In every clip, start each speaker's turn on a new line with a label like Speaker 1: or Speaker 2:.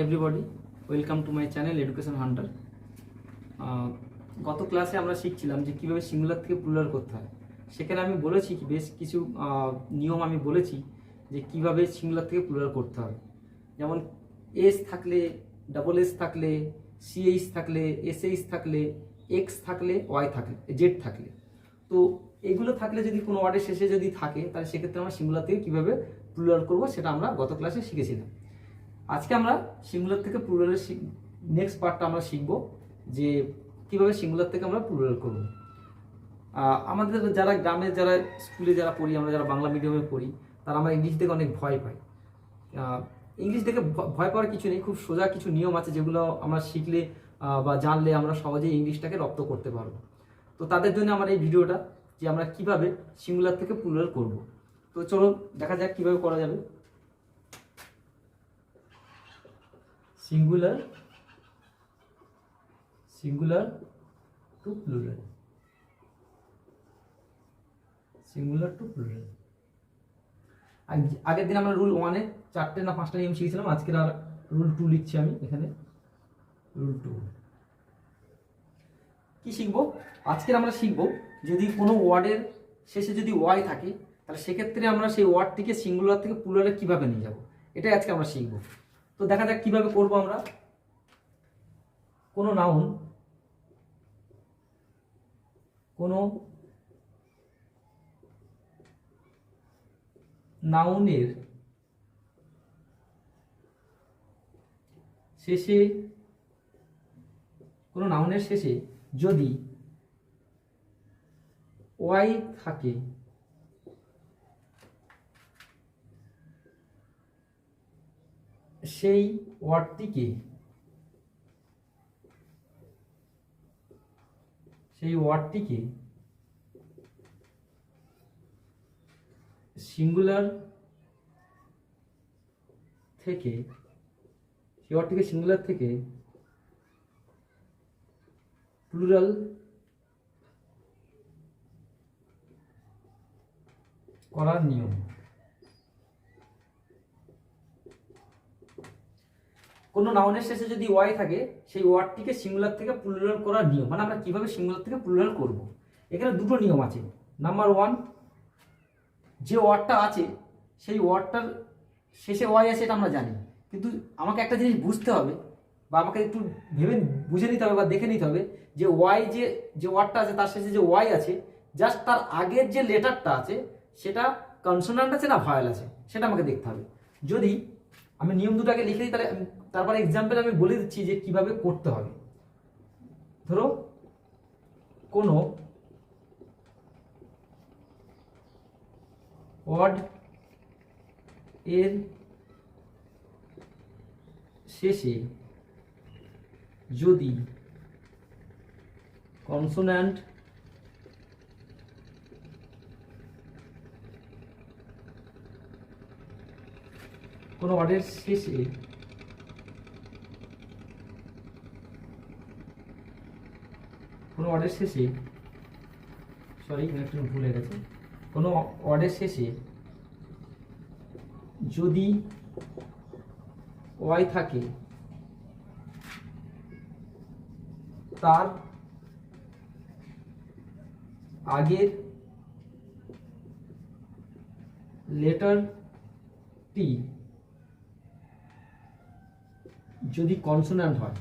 Speaker 1: Everybody, welcome to my channel education Hunter. গত ক্লাসে আমরা শিখছিলাম যে কীভাবে সিঙ্গুলার থেকে প্লুরাল করতে হয়। সেখানে আমি বলেছি কি বেশ কিছু নিয়ম আমি বলেছি যে কিভাবে সিঙ্গুলার থেকে প্লুরাল করতে হবে। যেমন এস থাকলে, ডাবল এস থাকলে, সিএইচ থাকলে, এসএইচ থাকলে, এক্স থাকলে, ওয়াই থাকলে, জেড থাকলে, তো এগুলো থাকলে যদি কোনো ওয়ার্ডের শেষে যদি থাকে তাহলে সেক্ষেত্রে আমরা সিঙ্গুলার থেকে কীভাবে প্লুরাল করবো সেটা আমরা গত ক্লাসে শিখেছিলাম। আজকে আমরা সিঙ্গুলার থেকে প্লুরালের নেক্সট পার্টটা আমরা শিখব যে কীভাবে সিঙ্গুলার থেকে আমরা প্লুরাল করব। আমাদের যারা গ্রামে যারা স্কুলে যারা পড়ি, আমরা যারা বাংলা মিডিয়ামে পড়ি, তারা আমরা ইংলিশ দেখে অনেক ভয় পাই। ইংলিশ দেখে ভয় পাওয়ার কিছু নেই, খুব সোজা কিছু নিয়ম আছে যেগুলো আমরা শিখলে বা জানলে আমরা সহজেই ইংলিশটাকে রপ্ত করতে পারবো। তো তাদের জন্য আমার এই ভিডিওটা যে আমরা কিভাবে সিঙ্গুলার থেকে প্লুরাল করব। তো চলো দেখা যাক কিভাবে করা যাবে। Singular to plural, singular to plural. আগের দিন আমরা রুল 1-এ 4টে না 5টা নিয়ম শিখেছিলাম, আজকের আর রুল 2 লিখছি আমি এখানে। রুল 2 কি শিখবো? আজকের আমরা শিখবো যদি কোনো ওয়ার্ডের শেষে যদি ওয়াই থাকে তাহলে সেক্ষেত্রে আমরা সেই ওয়ার্ডটিকে সিঙ্গুলার থেকে প্লুরালে কিভাবে নিয়ে যাব, এটাই আজকে আমরা শিখবো। তো দেখা যাক কিভাবে করব আমরা। কোনো নাউনের শেষে যদি ওয়াই থাকে সেই ওয়ার্ডটিকে সিঙ্গুলার থেকে প্লুরাল করার নিয়ম। কোনো নাউনের শেষে যদি ওয়াই থাকে সেই ওয়ার্ডটিকে সিঙ্গুলার থেকে প্লুরাল করার নিয়ম, মানে আমরা কিভাবে সিঙ্গুলার থেকে প্লুরাল করব। এখানে দুটো নিয়ম আছে। নাম্বার 1, যে ওয়ার্ডটা আছে সেই ওয়ার্ডটার শেষে ওয়াই আছে এটা আমরা জানি, কিন্তু আমাকে একটা জিনিস বুঝতে হবে বা আমাকে একটু ভেবে বুঝে নিতে হবে বা দেখে নিতে হবে যে ওয়াই যে ওয়ার্ডটা আছে তার শেষে যে ওয়াই আছে, জাস্ট তার আগের যে লেটারটা আছে সেটা কনসোনান্ট আছে না ভয়েল আছে সেটা আমাকে দেখতে হবে। যদি আমি নিয়ম দুটাকে লিখে দিই তাহলে তারপরে এক্সাম্পল আমি বলে দিচ্ছি যে কিভাবে করতে হবে। ধরো কোনো ওয়ার্ড এর শেষে যদি কনসোন্যান্ট কোনো ওয়ার্ডের শেষে সরি একটু ভুল হয়ে গেছে। কোনো ওয়ার্ডের শেষে যদি ওয়াই থাকে তার আগের লেটারটি যদি কনসোন্যান্ট হয়,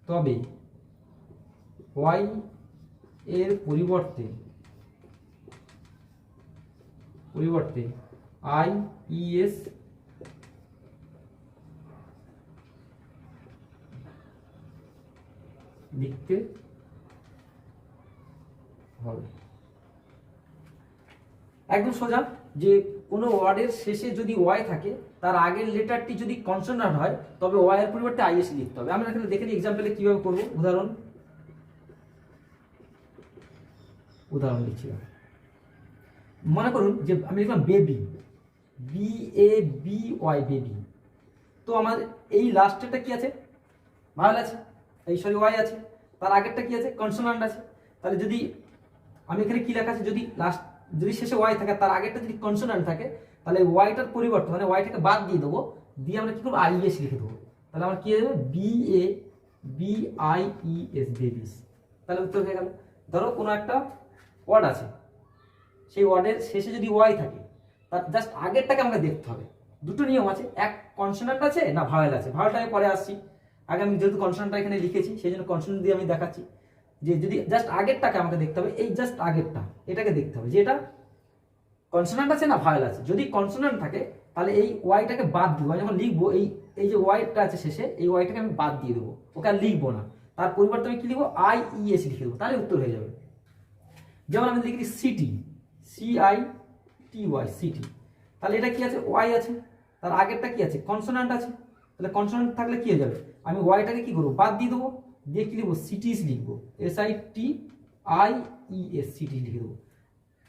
Speaker 1: তবে ওয়াই এর পরিবর্তে আই ইএস লিখতে হবে। একদম সোজা, যে কোনো ওয়ার্ডের শেষে যদি ওয়াই থাকে তার আগের লেটারটি যদি কনসোনান্ট হয় তবে ওয়াই এর পরিবর্তে আইএস লিখতে হবে। আমরা এখানে দেখে নিই এক্সাম্পলে কিভাবে করব। উদাহরণ দিচ্ছি। মনে করুন যে আমি লিখলাম বেবি, BABY বেবি। তো আমার এই লাস্টেরটা কি আছে? ভাওয়েল আছে, এই সরি ওয়াই আছে। তার আগেরটা কি আছে? কনসোনান্ট আছে। তাহলে যদি আমি এখানে কি লেখা আছে, যদি শেষে ওয়াই থাকে তার আগেরটা যদি কনসোনান্ট থাকে, তাহলে ওয়াইটার পরিবর্তে মানে ওয়াইটাকে বাদ দিয়ে দেবো, দিয়ে আমরা কি করবো আইএস লিখে দেবো। তাহলে আমার কি হয়ে যাবে BABIES বেবিস। তাহলে উত্তর হয়ে গেল। ধরো কোনো একটা ওয়ার্ড আছে, সেই ওয়ার্ডের শেষে যদি ওয়াই থাকে তার জাস্ট আগেরটাকে আমাকে দেখতে হবে। দুটো নিয়ম আছে, এক কনসোনান্ট আছে না ভাওয়েল আছে। ভাওয়েলটা আমি পরে আসছি, আগে আমি যেহেতু কনসোনান্টটা এখানে লিখেছি সেই জন্য কনসোনান্ট দিয়ে আমি দেখাচ্ছি যে যদি জাস্ট আগেরটাকে আমাকে দেখতে হবে, এই জাস্ট আগেরটা এটাকে দেখতে হবে যে এটা কনসোনান্ট আছে না ভাওয়েল আছে। যদি কনসোনান্ট থাকে তাহলে এই ওয়াইটাকে বাদ দিব, আমি যখন লিখবো এই যে ওয়াইটা আছে শেষে, এই ওয়াইটাকে আমি বাদ দিয়ে দেবো, ওকে আর লিখবো না, তার পরিবর্তে আমি কি লিখবো IES লিখে দেবো, তাহলে উত্তর হয়ে যাবে। যেমন আমি লিখি সিটি, CITY সিটি, তাহলে এটা কি আছে ওয়াই আছে, তার আগেরটা কি আছে কনসোনান্ট আছে, তাহলে কনসোনান্ট থাকলে কি হয়ে যাবে, আমি ওয়াইটাকে কি করবো বাদ দিয়ে দেবো, দিয়ে কি লিখবো সিটিস লিখবো, SITIES সিটি লিখে দেবো।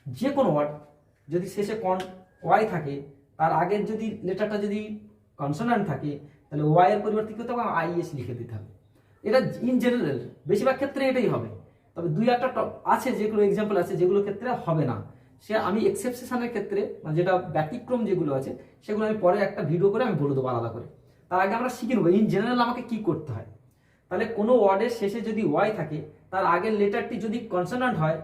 Speaker 1: যে কোনো ওয়ার্ড যদি শেষে ওয়াই থাকে তার আগের যদি লেটারটা যদি কনসোনান্ট থাকে তাহলে ওয়াই এর পরিবর্তে কি হতে হবে IES লিখে দিতে হবে। এটা ইন জেনারেল বেশিরভাগ ক্ষেত্রে এটাই হবে, তবে দুই একটা আছে যেগুলো এক্সাম্পল আছে যেগুলো ক্ষেত্রে হবে না, সে আমি এক্সেপশনের ক্ষেত্রে মানে যেটা ব্যতিক্রম যেগুলো আছে সেগুলো আমি পরে একটা ভিডিও করে আমি বলে দেবো আলাদা করে। তার আগে আমরা শিখে নেবো ইন জেনারেল আমাকে কি করতে হয়। তাহলে কোনো ওয়ার্ডের শেষে যদি ওয়াই থাকে তার আগের লেটারটি যদি কনসোনান্ট হয়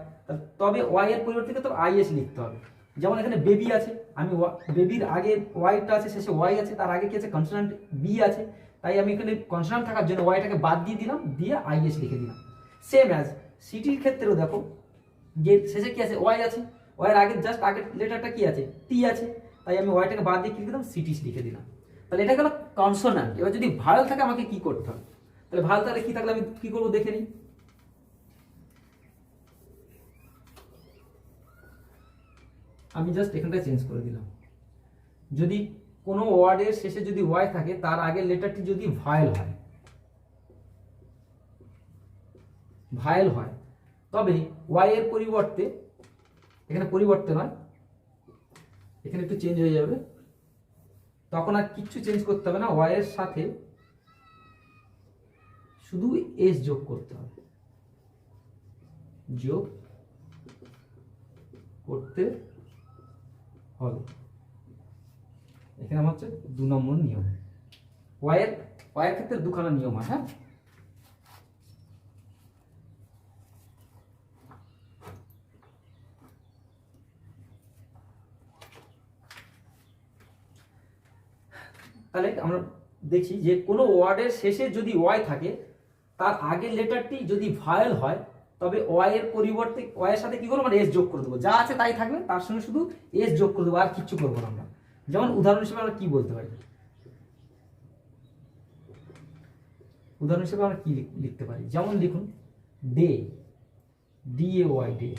Speaker 1: তবে ওয়াই এর পরিবর্তে তো IES লিখতে হবে। যেমন এখানে বেবি আছে, আমি বেবির আগে ওয়াইটা আছে শেষে ওয়াই আছে, তার আগে কি আছে কনসোনান্ট বি আছে, তাই আমি এখানে কনসোনান্ট থাকার জন্য ওয়াইটাকে বাদ দিয়ে দিলাম, দিয়ে IES লিখে দিলাম। সেম অ্যাজ সিটির ক্ষেত্রেও দেখো যে শেষে কি আছে ওয়াই আছে, ওয়াইয়ের আগে জাস্ট আগের লেটারটা কি আছে টি আছে, তাই আমি ওয়াইটাকে বাদ দিয়ে কি দিলাম সিটিস লিখে দিলাম। তাহলে এটা গেল কনসোনান্ট। এবার যদি ভাওয়েল থাকে আমাকে কি করতে হবে, তাহলে ভাওয়েল তাহলে কি থাকলে আমি কি করবো দেখে নিই। আমি জাস্ট এখানটা চেঞ্জ করে দিলাম। যদি কোনো ওয়ার্ডের শেষে যদি ওয়াই থাকে তার আগের লেটারটি যদি ভায়েল হয় তবে ওয়াই এর পরিবর্তে, এখানে পরিবর্তে নয় এখানে একটু চেঞ্জ হয়ে যাবে, তখন আর কিচ্ছু চেঞ্জ করতে হবে না, ওয়াই এর সাথে শুধু এস যোগ করতে হবে, যোগ করতে হবে। এখানে আমার হচ্ছে 2 নম্বর নিয়ম। ওয়াইয়ের ক্ষেত্রে দুখানা নিয়ম হয়। হ্যাঁ, তাহলে আমরা দেখি যে কোনো ওয়ার্ডের শেষে যদি ওয়াই থাকে তার আগের লেটারটি যদি ভায়েল হয় তবে ওয়াই এর পরিবর্তে ওয়াই এর সাথে কি করবো মানে এস যোগ করে দেবো, যা আছে তাই থাকবে, তার সঙ্গে শুধু এস যোগ করে দেবো, আর কিচ্ছু করবো না আমরা। যেমন উদাহরণ হিসেবে আমরা কি বলতে পারি, উদাহরণ হিসেবে আমরা কি লিখতে পারি, যেমন লিখুন ডে, DAY ডে,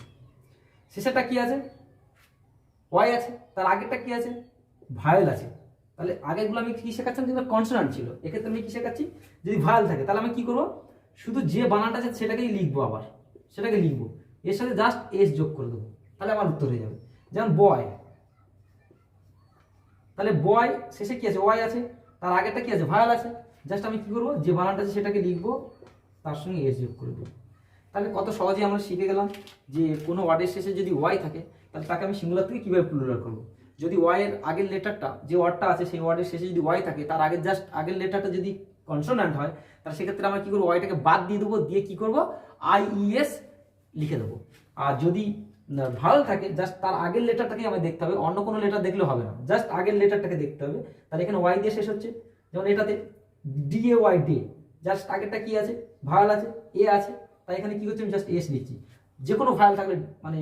Speaker 1: শেষেরটা কি আছে ওয়াই আছে, তার আগেরটা কি আছে ভায়েল আছে, তাহলে আগেরগুলো আমি কি শেখাচ্ছিলাম যেগুলো কনসোনান্ট ছিল, এক্ষেত্রে আমি কি শেখাচ্ছি যদি ভায়েল থাকে তাহলে আমি কি করবো শুধু যে বানানটা আছে সেটাকেই লিখবো, আবার সেটাকে লিখবো, এর সাথে জাস্ট এস যোগ করে দেবো, তাহলে আমার উত্তর হয়ে যাবে। যেমন বয়, তাহলে বয় শেষে কি আছে ওয়াই আছে, তার আগেরটা কি আছে ভায়েল আছে, জাস্ট আমি কি করবো যে বানানটা আছে সেটাকে লিখবো, তার সঙ্গে এস যোগ করে দেবো। তাহলে কত সহজেই আমরা শিখে গেলাম যে কোনো ওয়ার্ডের শেষে যদি ওয়াই থাকে তাহলে তাকে আমি সিঙ্গুলার থেকে কীভাবে প্লুরাল করবো। যদি ওয়াই এর আগের লেটারটা যে ওয়ার্ডটা আছে সেই ওয়ার্ডের শেষে যদি ওয়াই থাকে তার আগের জাস্ট আগের লেটারটা যদি কনসোনান্ট হয় তাহলে সেক্ষেত্রে আমরা কি করবো ওয়াইটাকে বাদ দিয়ে দেবো, দিয়ে কি করবো IES লিখে দেবো। আর যদি ভাওয়েল থাকে জাস্ট তার আগের লেটারটাকে আমায় দেখতে হবে, অন্য কোনো লেটার দেখলেও হবে না, জাস্ট আগের লেটারটাকে দেখতে হবে। তাহলে এখানে ওয়াই দিয়ে শেষ হচ্ছে, যেমন এটাতে DAY ডে, জাস্ট আগেরটা কি আছে ভাওয়েল আছে এ আছে, তাই এখানে কি করছি আমি জাস্ট এস লিখছি। যে কোনো ভাওয়েল থাকলে মানে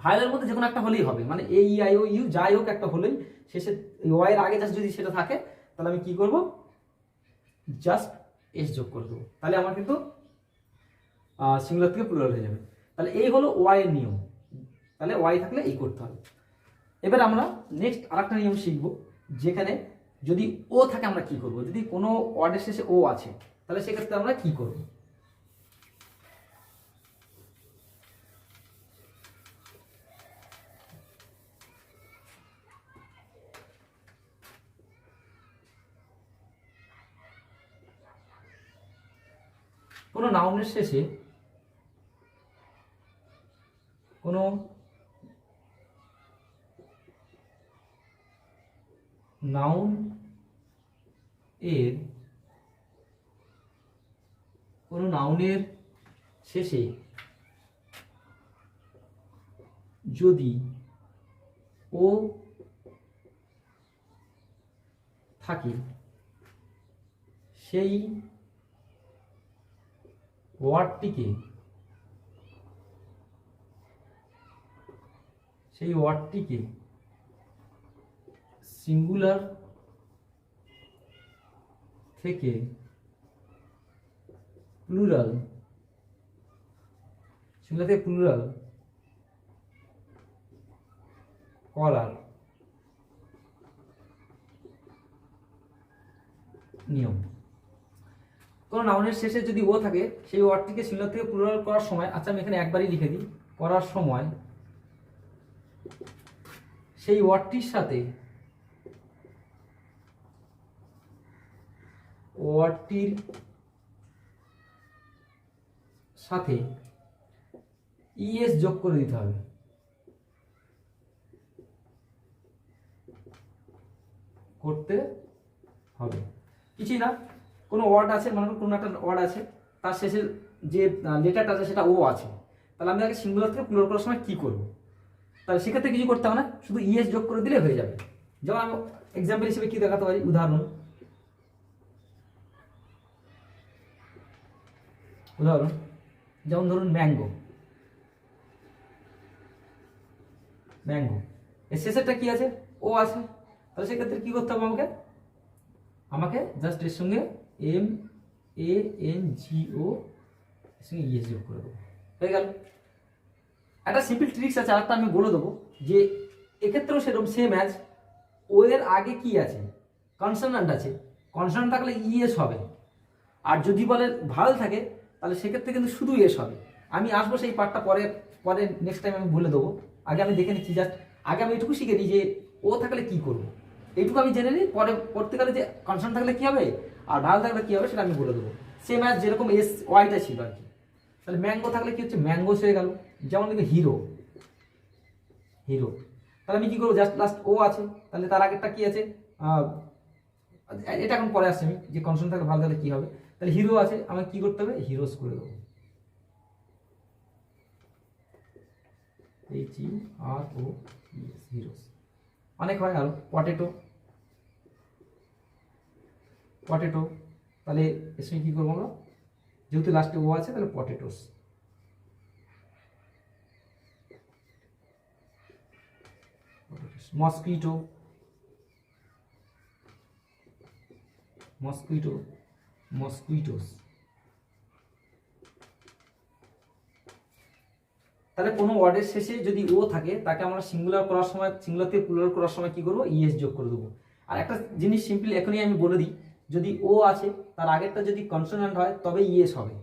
Speaker 1: ভাইলের মধ্যে যে কোনো একটা হলেই হবে, মানে AEIOU যাই হোক একটা হলেই শেষে ওয়াই এর আগে জাস্ট যদি সেটা থাকে তাহলে আমি কি করব জাস্ট এস যোগ করে দেবো, তাহলে আমার কিন্তু সিঙ্গুলার থেকে প্লুরাল হয়ে যাবে। তাহলে এই হলো ওয়াই এর নিয়ম, তাহলে ওয়াই থাকলে এই করতে হবে। এবার আমরা নেক্সট আরেকটা নিয়ম শিখব, যেখানে যদি ও থাকে আমরা কি করব, যদি কোনো ওয়ার্ডের শেষে ও আছে তাহলে সেক্ষেত্রে আমরা কি করব। কোনো নাউনের শেষে কোনো নাউন এর কোনো নাউনের শেষে যদি ও থাকে সেই ওয়ার্ডটিকে সিঙ্গুলার থেকে প্লুরাল করার নিয়ম। কোনো নাউনের শেষে যদি ও থাকে সেই ওয়ার্ডটিকে সিঙ্গুলার থেকে প্লুরাল করার সময়, আচ্ছা আমি এখানে একবারই লিখে দিই, করার সময় সেই ওয়ার্ডটির সাথে ইএস যোগ করে দিতে হবে। কিছুই না, কোনো ওয়ার্ড আছে, মনে করুন কোনো একটা ওয়ার্ড আছে, তার শেষে যে লেটারটা আছে সেটা ও আছে, তাহলে আমি আগে সিঙ্গুলার থেকে প্লুরাল করার সময় কি করব? তাহলে সেক্ষেত্রে কিছু করতে হবে না, শুধু ইএস যোগ করে দিলে হয়ে যাবে। যেমন আমি এক্সাম্পল হিসেবে কি দেখাতে পারি, উদাহরণ যেমন ধরুন ম্যাঙ্গো, এর শেষেরটা কি আছে? ও আছে। তাহলে সেক্ষেত্রে কি করতে হবে, আমাকে জাস্ট এর সঙ্গে MANGO এর সঙ্গে ইএস যোগ করে দেবো, হয়ে গেল। একটা সিম্পল ট্রিক্স আছে, আরেকটা আমি বলে দেবো, যে এক্ষেত্রেও সেরকম সেম অ্যাজ ও এর আগে কি আছে? কনসোনান্ট আছে, কনসোনান্ট থাকলে ইএস হবে, আর যদি বলে ভাওয়েল থাকে তাহলে সেক্ষেত্রে কিন্তু শুধু এস হবে। আমি আসবো সেই পার্টটা পরে নেক্সট টাইম আমি বলে দেবো। আগে আমি দেখে নিচ্ছি, জাস্ট আগে আমি এটুকু শিখে নিই যে ও থাকলে কি করবো, এইটুকু আমি জেনে নিই, পরবর্তীকালে যে কনসোনান্ট থাকলে কি হবে আর ভাওয়েল থাকলে কি হবে সেটা আমি বলে দেবো। সেম অ্যাজ যেরকম এস ওয়াইটা ছিল আর কি। তাহলে ম্যাঙ্গো থাকলে কি হচ্ছে? ম্যাঙ্গোস হয়ে গেল। যেমন দেখবে হিরো, তাহলে আমি কি করবো? জাস্ট লাস্ট ও আছে, তাহলে তার আগেরটা কি আছে? এটা এখন পরে আসছে, আমি যে কনসোনান্ট থাকলে ভালো থাকলে কি হবে। তাহলে হিরো আছে, আমাকে কি করতে হবে? হিরোস করে দেবো, HEROES, হিরোস। অনেক হয়। আর পটেটো, তাহলে এর সঙ্গে কি করবো আমরা? যেহেতু লাস্টে ও আছে তাহলে পটেটোস। মসকুইটোস। তাহলে কোনো ওয়ার্ডের শেষে যদি ও থাকে তাকে আমরা সিঙ্গুলার করার সময়, সিঙ্গুলার থেকে প্লুরাল করার সময় কি করবো? ইএস যোগ করে দেবো। আর একটা জিনিস সিম্পল এখনই আমি বলে দিই, যদি ও আছে তার আগেরটা যদি কনসোনান্ট হয় তবে ইএস হবে,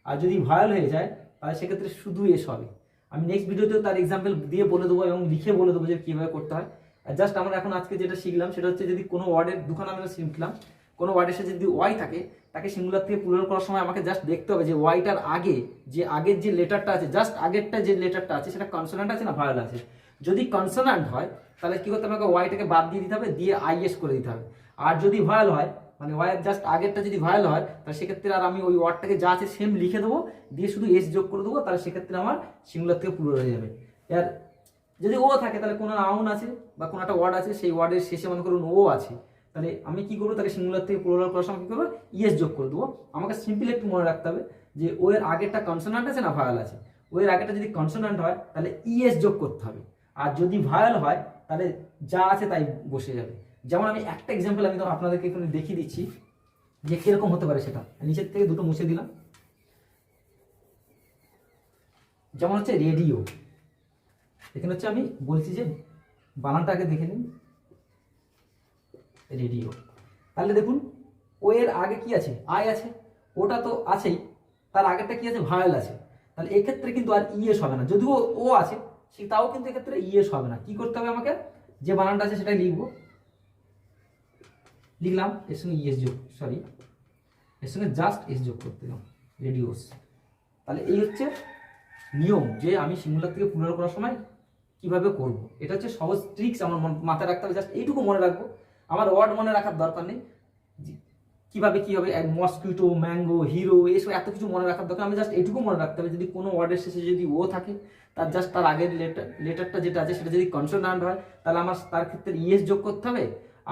Speaker 1: আর যদি ভায়োল হয়ে যায় তাহলে সেক্ষেত্রে শুধু এস হবে। আমি নেক্সট ভিডিওতেও তার এক্সাম্পল দিয়ে বলে দেবো এবং লিখে বলে দেবো যে কীভাবে করতে হয়। আর জাস্ট আমরা এখন আজকে যেটা শিখলাম সেটা হচ্ছে, যদি কোনো ওয়ার্ডের দুখানা আমরা শিখলাম, কোনো ওয়ার্ডের সাথে যদি ওয়াই থাকে তাকে সিঙ্গুলার থেকে প্লুরাল করার সময় আমাকে জাস্ট দেখতে হবে যে ওয়াইটার আগে যে আগের যে লেটারটা আছে, জাস্ট আগেরটা যে লেটারটা আছে সেটা কনসোনান্ট আছে না ভায়োল আছে। যদি কনসোনান্ট হয় তাহলে কি করতে হবে? আমাকে ওয়াইটাকে বাদ দিয়ে দিতে হবে, দিয়ে আইএস করে দিতে হবে। আর যদি ভায়োল হয়, মানে ওয়াইয়ের জাস্ট আগেরটা যদি ভায়োল হয়, তাহলে সেক্ষেত্রে আর আমি ওই ওয়ার্ডটাকে যা আছে সেম লিখে দেবো, দিয়ে শুধু এস যোগ করে দেবো, তাহলে সেক্ষেত্রে আমার সিঙ্গুলার থেকে প্লুরাল হয়ে যাবে। আর যদি ও থাকে তাহলে কোনো নাউন আছে বা কোনো একটা ওয়ার্ড আছে, সেই ওয়ার্ডের শেষে মনে করুন ও আছে, তাহলে আমি কি করবো? তাকে সিঙ্গুলার থেকে প্লুরাল করার সময় কি করবো? ইএস যোগ করে দেবো। আমাকে সিম্পল একটু মনে রাখতে হবে যে ও এর আগেরটা কনসোনান্ট আছে না ভায়োল আছে। ও এর আগেরটা যদি কনসোনান্ট হয় তাহলে ইএস যোগ করতে হবে, আর যদি ভায়োল হয় তাহলে যা আছে তাই বসে যাবে। যেমন আমি একটা এক্সাম্পল আমি তো আপনাদেরকে এখানে দেখিয়ে দিচ্ছি যে কিরকম হতে পারে সেটা। নিচের থেকে দুটো মুছে দিলাম। যেমন হচ্ছে রেডিও, এখানে হচ্ছে আমি বলছি যে বানানটা আগে দেখে নিন, রেডিও। তাহলে দেখুন ও এর আগে কি আছে? আই আছে, ওটা তো আছেই, তার আগেরটা কি আছে? ভায়োল আছে। তাহলে এক্ষেত্রে কিন্তু আর ইএস হবে না, যদিও ও আছে তাও কিন্তু এক্ষেত্রে ইএস হবে না। কি করতে হবে? আমাকে যে বানানটা আছে সেটাই লিখলাম, এর সঙ্গে ইএস যোগ, এর সঙ্গে জাস্ট এস যোগ করতে হবে, রেডিওস। তাহলে এই হচ্ছে নিয়ম যে আমি সিঙ্গুলার থেকে প্লুরাল করার সময় কিভাবে করব। এটা হচ্ছে সহজ ট্রিক্স আমার মাথায় রাখতে হবে, জাস্ট এইটুকু মনে রাখবো। আমার ওয়ার্ড মনে রাখার দরকার নেই কিভাবে কি হবে, মসকিউটো, ম্যাঙ্গো, হিরো, এসব এত কিছু মনে রাখার দরকার। আমি জাস্ট এইটুকু মনে রাখতে হবে যদি কোনো ওয়ার্ডের শেষে যদি ও থাকে, তার জাস্ট তার আগের লেটারটা যেটা আছে সেটা যদি কনসোনান্ট হয় তাহলে আমার তার ক্ষেত্রে ইএস যোগ করতে হবে।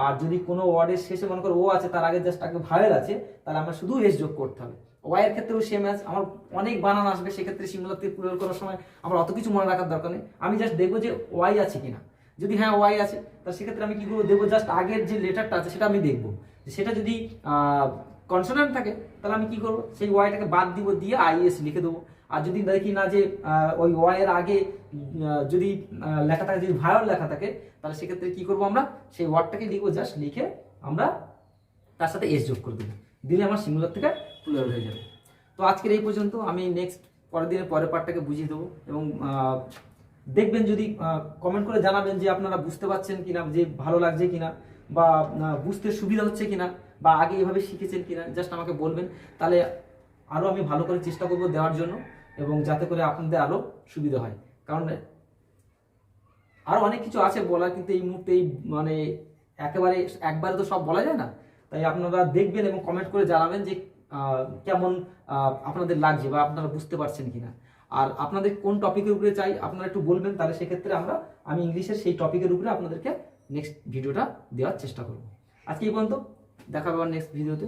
Speaker 1: আর যদি কোনো ওয়ার্ডের শেষে মনে করো ও আছে, তার আগে জাস্ট আগে ভাওয়েল আছে, তাহলে আমার শুধু এস যোগ করতে হবে। ওয়াই এর ক্ষেত্রেও সেম অ্যাজ, আমার অনেক বানান আসবে, সেক্ষেত্রে সিঙ্গুলার থেকে প্লুরাল করার সময় আমার অত কিছু মনে রাখার দরকার নেই। আমি জাস্ট দেখবো যে ওয়াই আছে কিনা, যদি হ্যাঁ ওয়াই আছে তাহলে সেক্ষেত্রে আমি কি করবো, দেখবো জাস্ট আগের যে লেটারটা আছে সেটা আমি দেখবো, সেটা যদি কনসোনান্ট থাকে তাহলে আমি কি করবো, সেই ওয়াইটাকে বাদ দিব, দিয়ে আইএস লিখে দেবো। আর যদি দেখি না যে ওই ওয়াই এর আগে যদি লেখা থাকে, যদি ভায়োল লেখা থাকে, তাহলে সেক্ষেত্রে কি করবো, আমরা সেই ওয়ার্ডটাকে লিখবো, জাস্ট লিখে আমরা তার সাথে এস যোগ করে দেবো, দিলে আমার সিঙ্গুলার থেকে প্লুরাল হয়ে যাবে। তো আজকের এই পর্যন্ত। আমি নেক্সট পরের দিনের পরের পার্টটাকে বুঝিয়ে দেবো, এবং দেখবেন যদি কমেন্ট করে জানাবেন যে আপনারা বুঝতে পারছেন কিনা, যে ভালো লাগছে কিনা, বা বুঝতে সুবিধা হচ্ছে কিনা, বা আগে এভাবে শিখেছেন কিনা, জাস্ট আমাকে বলবেন। তাহলে আরও আমি ভালো করে চেষ্টা করবো দেওয়ার জন্য, এবং যাতে করে আপনাদের আরও সুবিধা হয়। কারণ আরও অনেক কিছু আছে বলার, কিন্তু এই মুহূর্তে মানে একবারে তো সব বলা যায় না। তাই আপনারা দেখবেন এবং কমেন্ট করে জানাবেন যে কেমন আপনাদের লাগছে, বা আপনারা বুঝতে পারছেন কিনা। আর আপনাদের কোন টপিকের উপরে চাই আপনারা একটু বলবেন, তাহলে সেক্ষেত্রে আমি ইংলিশের সেই টপিকের উপরে আপনাদেরকে নেক্সট ভিডিওটা দেওয়ার চেষ্টা করব। আজকে এই পর্যন্ত, দেখা হবে আবার নেক্সট ভিডিওতে।